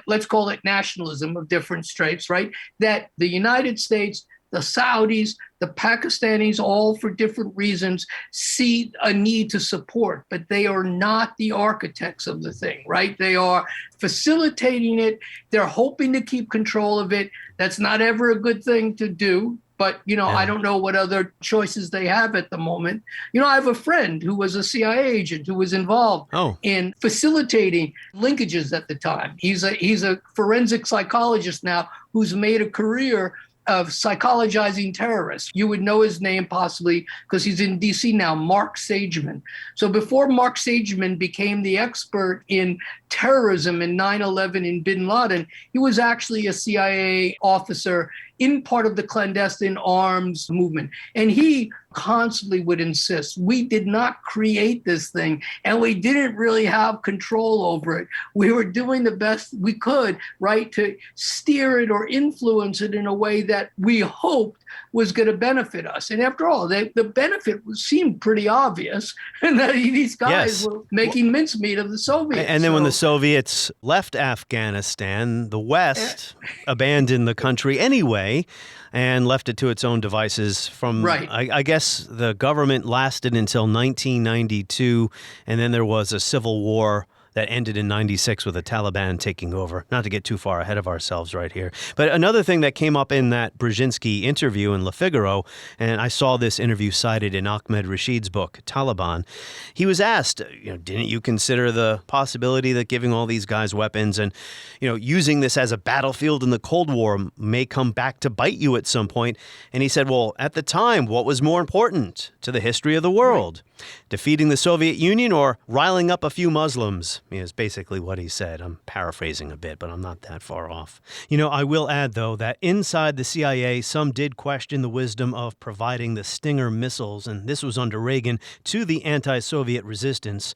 Let's call it nationalism of different stripes, right? That the United States, the Saudis, the Pakistanis, all for different reasons, see a need to support, but they are not the architects of the thing, right? They are facilitating it. They're hoping to keep control of it. That's not ever a good thing to do, But, I don't know what other choices they have at the moment. I have a friend who was a CIA agent who was involved in facilitating linkages at the time. He's a forensic psychologist now who's made a career of psychologizing terrorists. You would know his name possibly because he's in DC now, Mark Sageman. So before Mark Sageman became the expert in terrorism in 9/11 in bin Laden, he was actually a CIA officer in part of the clandestine arms movement. And he constantly would insist, we did not create this thing and we didn't really have control over it. We were doing the best we could, right, to steer it or influence it in a way that we hoped was going to benefit us. And after all, the benefit seemed pretty obvious, and that these guys were making mincemeat of the Soviets. And then when the Soviets left Afghanistan, the West abandoned the country anyway and left it to its own devices. I guess the government lasted until 1992, and then there was a civil war that ended in 96 with the Taliban taking over. Not to get too far ahead of ourselves right here. But another thing that came up in that Brzezinski interview in Le Figaro, and I saw this interview cited in Ahmed Rashid's book, Taliban, he was asked, didn't you consider the possibility that giving all these guys weapons and, using this as a battlefield in the Cold War may come back to bite you at some point? And he said, well, at the time, what was more important to the history of the world? Defeating the Soviet Union or riling up a few Muslims, is basically what he said. I'm paraphrasing a bit, but I'm not that far off. I will add, though, that inside the CIA, some did question the wisdom of providing the Stinger missiles, and this was under Reagan, to the anti-Soviet resistance.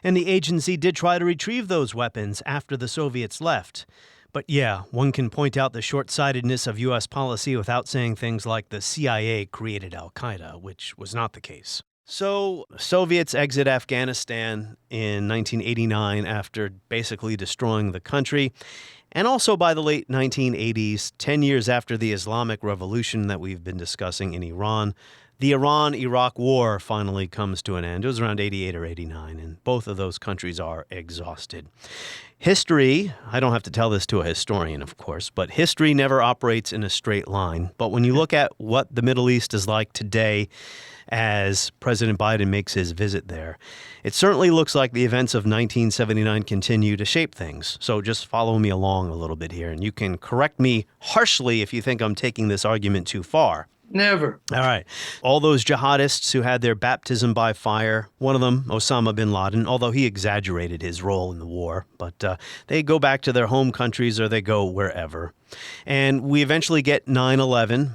And the agency did try to retrieve those weapons after the Soviets left. But yeah, one can point out the short-sightedness of U.S. policy without saying things like the CIA created al-Qaeda, which was not the case. So Soviets exit Afghanistan in 1989 after basically destroying the country. And also by the late 1980s, 10 years after the Islamic Revolution that we've been discussing in Iran, the Iran-Iraq War finally comes to an end. It was around 88 or 89, and both of those countries are exhausted. History, I don't have to tell this to a historian, of course, but history never operates in a straight line. But when you look at what the Middle East is like today, as President Biden makes his visit there, it certainly looks like the events of 1979 continue to shape things. So just follow me along a little bit here, and you can correct me harshly if you think I'm taking this argument too far. Never. All right. All those jihadists who had their baptism by fire, one of them, Osama bin Laden, although he exaggerated his role in the war, but they go back to their home countries or they go wherever. And we eventually get 9/11.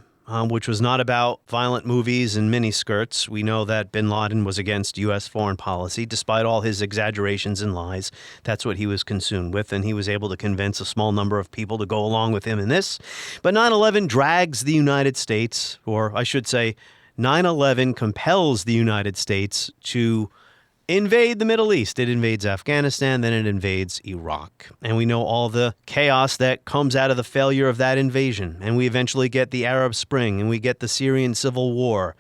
Which was not about violent movies and miniskirts. We know that bin Laden was against U.S. foreign policy, despite all his exaggerations and lies. That's what he was consumed with, and he was able to convince a small number of people to go along with him in this. But 9/11 drags the United States, or I should say, 9/11 compels the United States to invade the Middle East. It invades Afghanistan, then it invades Iraq. And we know all the chaos that comes out of the failure of that invasion. And we eventually get the Arab Spring, and we get the Syrian Civil War.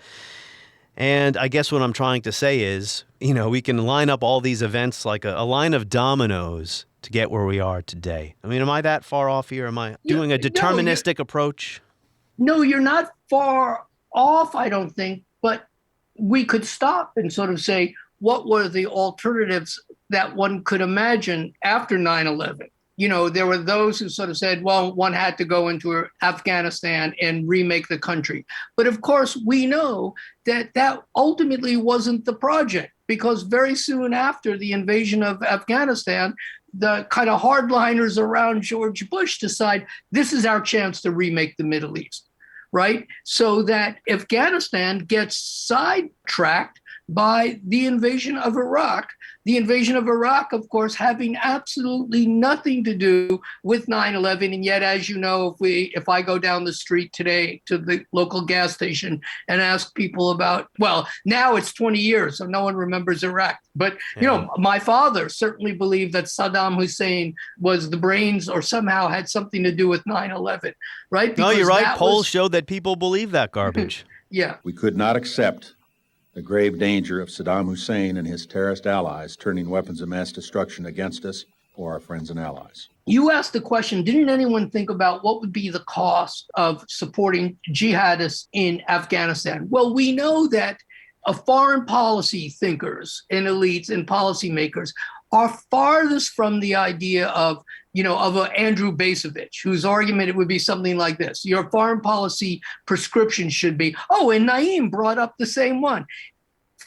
And I guess what I'm trying to say is, we can line up all these events like a line of dominoes to get where we are today. I mean, am I that far off here? Am I doing a deterministic approach? No, you're not far off, I don't think. But we could stop and sort of say, what were the alternatives that one could imagine after 9/11? There were those who sort of said, well, one had to go into Afghanistan and remake the country. But of course, we know that that ultimately wasn't the project, because very soon after the invasion of Afghanistan, the kind of hardliners around George Bush decide this is our chance to remake the Middle East, right? So that Afghanistan gets sidetracked by the invasion of Iraq. The invasion of Iraq, of course, having absolutely nothing to do with 9/11. And yet, as you know, if I go down the street today to the local gas station and ask people about, well, now it's 20 years, so no one remembers Iraq. But, my father certainly believed that Saddam Hussein was the brains or somehow had something to do with 9/11, right? No, you're right. Polls showed that people believe that garbage. Yeah. We could not accept the grave danger of Saddam Hussein and his terrorist allies turning weapons of mass destruction against us or our friends and allies. You asked the question, didn't anyone think about what would be the cost of supporting jihadists in Afghanistan? Well, we know that foreign policy thinkers and elites and policymakers are farthest from the idea of, of a Andrew Bacevich, whose argument it would be something like this. Your foreign policy prescription should be, and Naeem brought up the same one.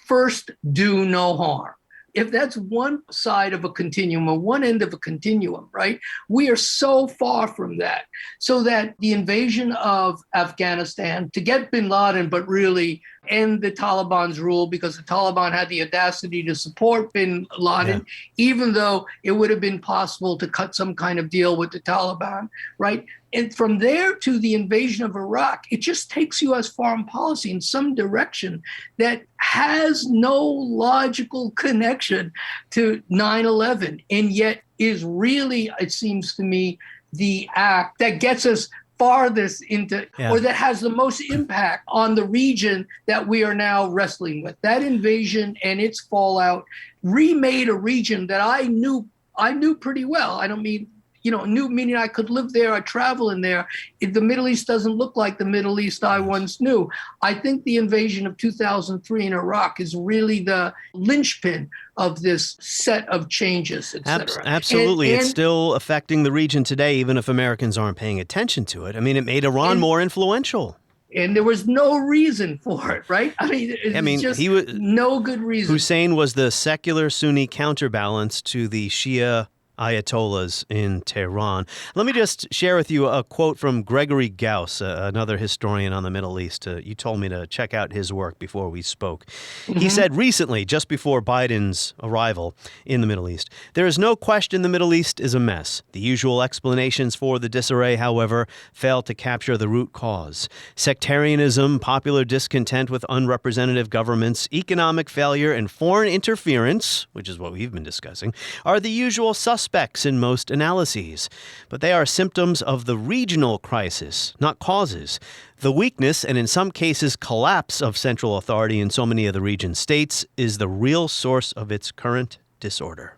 First, do no harm. If that's one side of a continuum or one end of a continuum, right? We are so far from that. So that the invasion of Afghanistan to get bin Laden, but really end the Taliban's rule, because the Taliban had the audacity to support bin Laden, even though it would have been possible to cut some kind of deal with the Taliban, right? And from there to the invasion of Iraq, it just takes U.S. foreign policy in some direction that has no logical connection to 9/11, and yet is really, it seems to me, the act that gets us farthest into, or that has the most impact on the region that we are now wrestling with. That invasion and its fallout remade a region that I knew pretty well. I don't mean, knew meaning I could live there, I travel in there. The Middle East doesn't look like the Middle East I once knew. I think the invasion of 2003 in Iraq is really the linchpin of this set of changes, et cetera. Absolutely. And it's still affecting the region today, even if Americans aren't paying attention to it. I mean, it made Iran more influential. And there was no reason for it, right? He was no good reason. Hussein was the secular Sunni counterbalance to the Shia Ayatollahs in Tehran. Let me just share with you a quote from Gregory Gauss, another historian on the Middle East. You told me to check out his work before we spoke. He said recently, just before Biden's arrival in the Middle East, there is no question the Middle East is a mess. The usual explanations for the disarray, however, fail to capture the root cause. Sectarianism, popular discontent with unrepresentative governments, economic failure, and foreign interference, which is what we've been discussing, are the usual suspects in most analyses, but they are symptoms of the regional crisis, not causes. The weakness and in some cases collapse of central authority in so many of the region's states is the real source of its current disorder.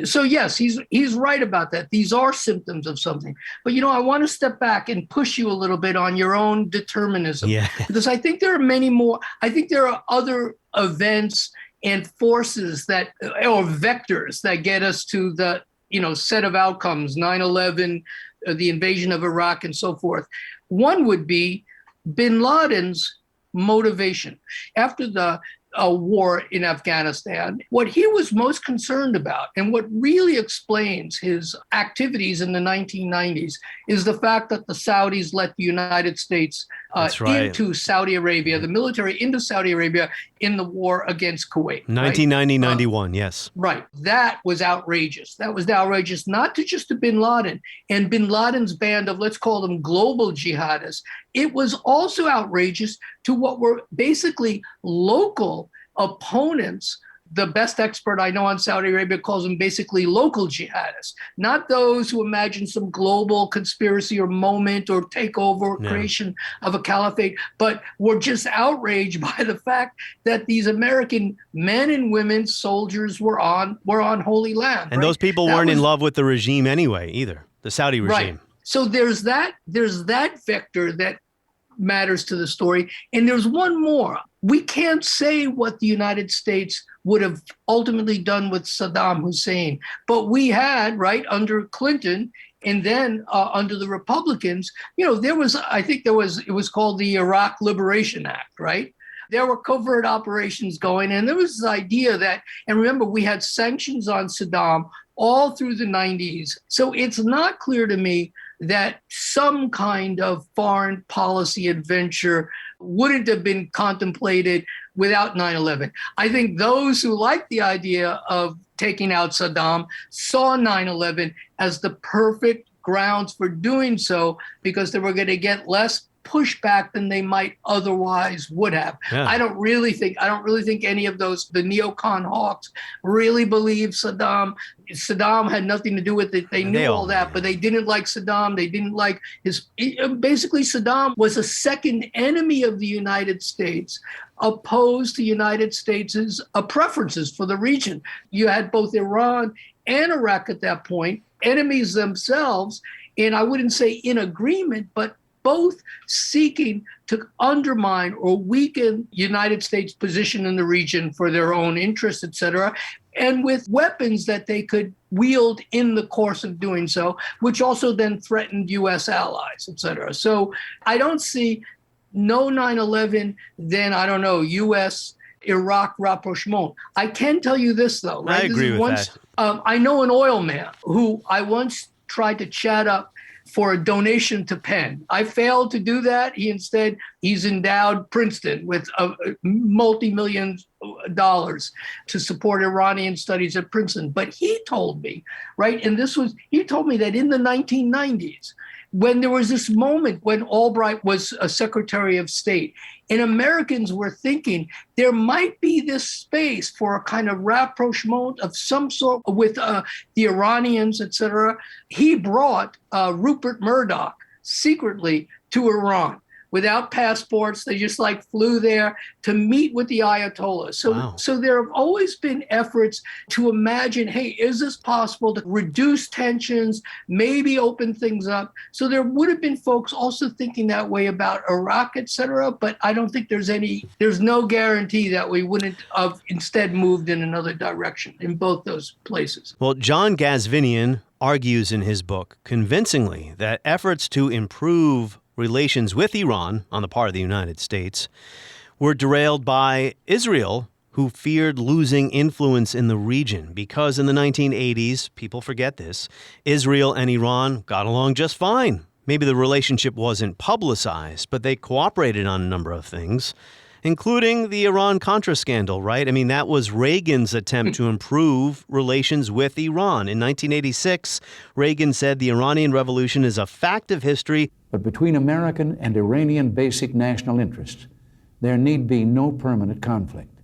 So yes, he's right about that. These are symptoms of something. But I want to step back and push you a little bit on your own determinism. Because I think there are many more. I think there are other events and forces or vectors that get us to the, set of outcomes, 9/11, the invasion of Iraq, and so forth. One would be bin Laden's motivation. After the war in Afghanistan, what he was most concerned about, and what really explains his activities in the 1990s, is the fact that the Saudis let the United States into Saudi Arabia, the military into Saudi Arabia in the war against Kuwait. 1990-91, yes. Right. That was outrageous. That was outrageous, not to just to bin Laden and bin Laden's band of, let's call them global jihadists. It was also outrageous to what were basically local opponents. The best expert I know on Saudi Arabia calls them basically local jihadists, not those who imagine some global conspiracy or moment or takeover or creation of a caliphate, but were just outraged by the fact that these American men and women, soldiers, were on holy land. And those people weren't in love with the regime anyway, either, the Saudi regime. Right. So there's that vector that matters to the story. And there's one more. We can't say what the United States would have ultimately done with Saddam Hussein, but we had, under Clinton and then under the Republicans, it was called the Iraq Liberation Act, right? There were covert operations going, and there was this idea that, and remember, we had sanctions on Saddam all through the 90s. So it's not clear to me that some kind of foreign policy adventure wouldn't have been contemplated without 9/11. I think those who like the idea of taking out Saddam saw 9/11 as the perfect grounds for doing so, because they were going to get less pushback than they might otherwise would have. Yeah. I don't really think any of the neocon hawks really believe Saddam had nothing to do with it. They knew all that, but they didn't like Saddam. They didn't like basically Saddam was a second enemy of the United States, opposed to the United States' preferences for the region. You had both Iran and Iraq at that point enemies themselves, and I wouldn't say in agreement, but both seeking to undermine or weaken United States' position in the region for their own interests, et cetera, and with weapons that they could wield in the course of doing so, which also then threatened U.S. allies, et cetera. So I don't see no 9/11, then I don't know, U.S. Iraq rapprochement. I can tell you this, though. Right? I agree with that. I know an oil man who I once tried to chat up for a donation to Penn. I failed to do that. He's endowed Princeton with multi-millions dollars to support Iranian studies at Princeton. But he told me, right, and he told me that in the 1990s, when there was this moment when Albright was a Secretary of State, and Americans were thinking there might be this space for a kind of rapprochement of some sort with the Iranians, et cetera. He brought Rupert Murdoch secretly to Iran. Without passports, they just flew there to meet with the Ayatollah. So there have always been efforts to imagine, hey, is this possible to reduce tensions, maybe open things up? So there would have been folks also thinking that way about Iraq, et cetera, but I don't think there's no guarantee that we wouldn't have instead moved in another direction in both those places. Well, John Gazvinian argues in his book convincingly that efforts to improve relations with Iran on the part of the United States were derailed by Israel, who feared losing influence in the region because in the 1980s, people forget this, Israel and Iran got along just fine. Maybe the relationship wasn't publicized, but they cooperated on a number of things, including the Iran-Contra scandal, right? I mean, that was Reagan's attempt to improve relations with Iran. In 1986, Reagan said the Iranian Revolution is a fact of history. But between American and Iranian basic national interests, there need be no permanent conflict.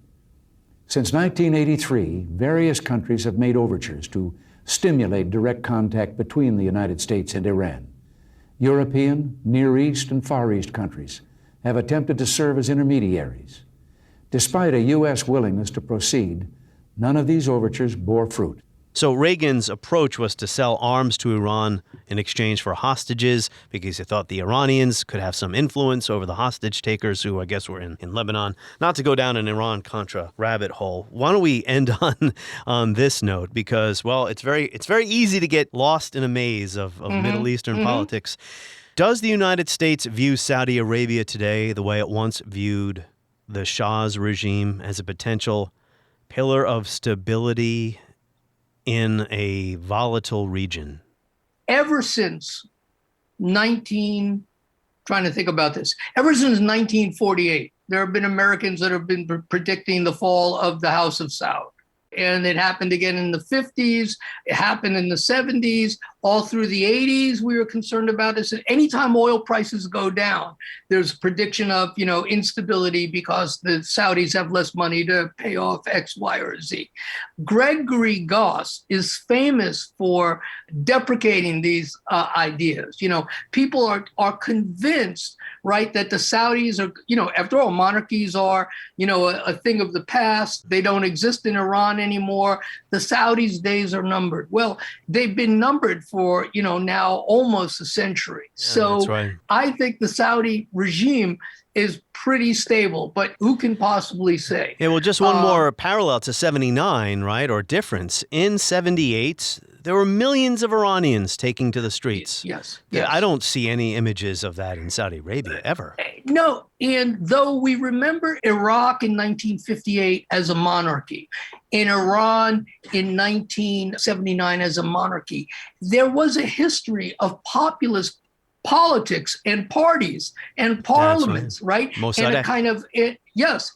Since 1983, various countries have made overtures to stimulate direct contact between the United States and Iran. European, Near East, and Far East countries have attempted to serve as intermediaries. Despite a U.S. willingness to proceed, none of these overtures bore fruit. So Reagan's approach was to sell arms to Iran in exchange for hostages because he thought the Iranians could have some influence over the hostage takers who I guess were in Lebanon. Not to go down an Iran-Contra rabbit hole, why don't we end on this note? Because, well, it's very easy to get lost in a maze of Middle Eastern politics. Does the United States view Saudi Arabia today the way it once viewed the Shah's regime, as a potential pillar of stability in a volatile region? Ever since ever since 1948, there have been Americans that have been predicting the fall of the House of Saud. And it happened again in the 50s. It happened in the 70s. All through the 80s, we were concerned about this. And anytime oil prices go down, there's a prediction of, instability because the Saudis have less money to pay off X, Y, or Z. Gregory Goss is famous for deprecating these ideas. People are convinced, right, that the Saudis are, after all, monarchies are, a thing of the past. They don't exist in Iran anymore. The Saudis' days are numbered. Well, they've been numbered for, now almost a century. Yeah, so that's right. I think the Saudi regime is pretty stable, but who can possibly say? Yeah, well, just one more parallel to 79, right, or difference. In 78, there were millions of Iranians taking to the streets. Yes. I don't see any images of that in Saudi Arabia ever. No, and though we remember Iraq in 1958 as a monarchy, in Iran in 1979 as a monarchy, there was a history of populist politics and parties and parliaments, right? Mossadegh.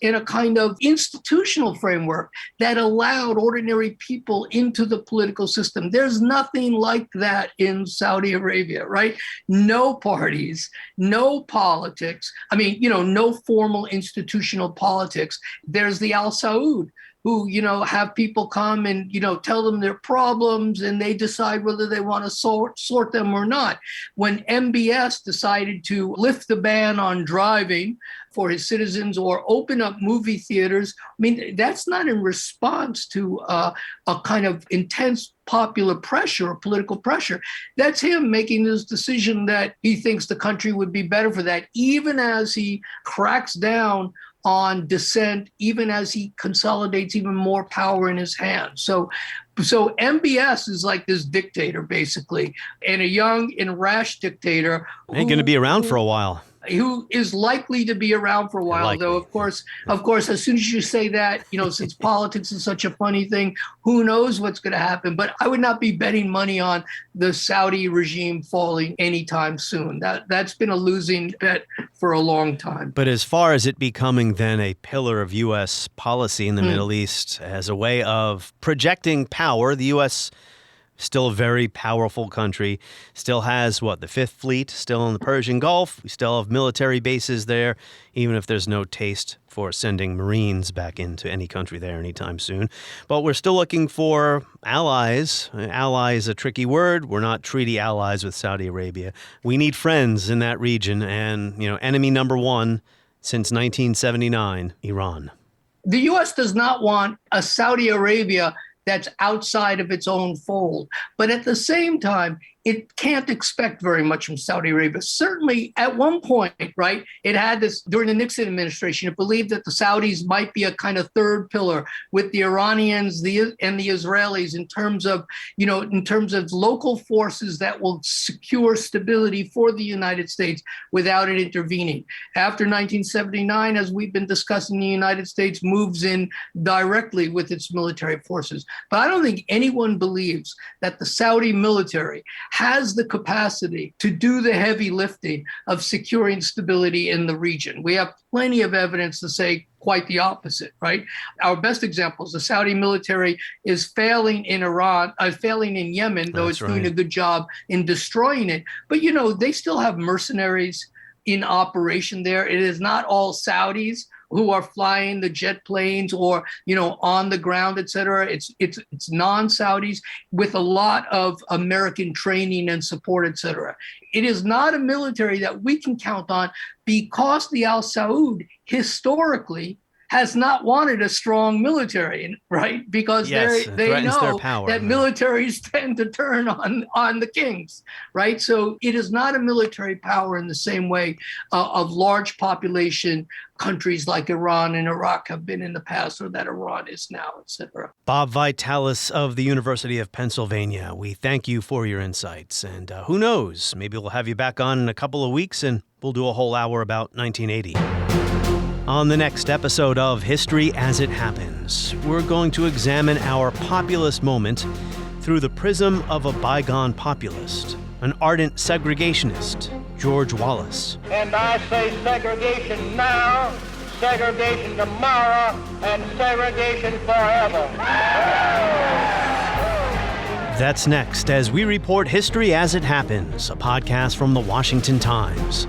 In a kind of institutional framework that allowed ordinary people into the political system. There's nothing like that in Saudi Arabia, right? No parties, no politics. No formal institutional politics. There's the Al Saud who, have people come and, tell them their problems and they decide whether they want to sort them or not. When MBS decided to lift the ban on driving for his citizens or open up movie theaters, that's not in response to a kind of intense popular pressure or political pressure. That's him making this decision that he thinks the country would be better for that, even as he cracks down on dissent, even as he consolidates even more power in his hands. So MBS is like this dictator, basically, and a young and rash dictator. Ain't going to be around for a while. Who is likely to be around for a while, though, of course, as soon as you say that, since politics is such a funny thing, who knows what's going to happen. But I would not be betting money on the Saudi regime falling anytime soon. That's been a losing bet for a long time. But as far as it becoming then a pillar of U.S. policy in the Middle East as a way of projecting power, the U.S., still a very powerful country, still has, the Fifth Fleet, still in the Persian Gulf. We still have military bases there, even if there's no taste for sending Marines back into any country there anytime soon. But we're still looking for allies. Ally is a tricky word. We're not treaty allies with Saudi Arabia. We need friends in that region. And, enemy number one since 1979, Iran. The U.S. does not want a Saudi Arabia that's outside of its own fold. But at the same time, it can't expect very much from Saudi Arabia. Certainly at one point, right, it had this, during the Nixon administration, it believed that the Saudis might be a kind of third pillar with the Iranians and the Israelis in terms of local forces that will secure stability for the United States without it intervening. After 1979, as we've been discussing, the United States moves in directly with its military forces. But I don't think anyone believes that the Saudi military has the capacity to do the heavy lifting of securing stability in the region. We have plenty of evidence to say quite the opposite, right? Our best example is the Saudi military is failing in Yemen, though it's doing a good job in destroying it. But, they still have mercenaries in operation there. It is not all Saudis who are flying the jet planes or, on the ground, et cetera. It's non-Saudis with a lot of American training and support, et cetera. It is not a military that we can count on because the Al Saud historically has not wanted a strong military, right? Because they know that militaries tend to turn on the kings, right? So it is not a military power in the same way of large population countries like Iran and Iraq have been in the past, or that Iran is now, et cetera. Bob Vitalis of the University of Pennsylvania, we thank you for your insights. And who knows, maybe we'll have you back on in a couple of weeks and we'll do a whole hour about 1980. On the next episode of History as It Happens, we're going to examine our populist moment through the prism of a bygone populist, an ardent segregationist, George Wallace. And I say segregation now, segregation tomorrow, and segregation forever. That's next as we report History as It Happens, a podcast from the Washington Times.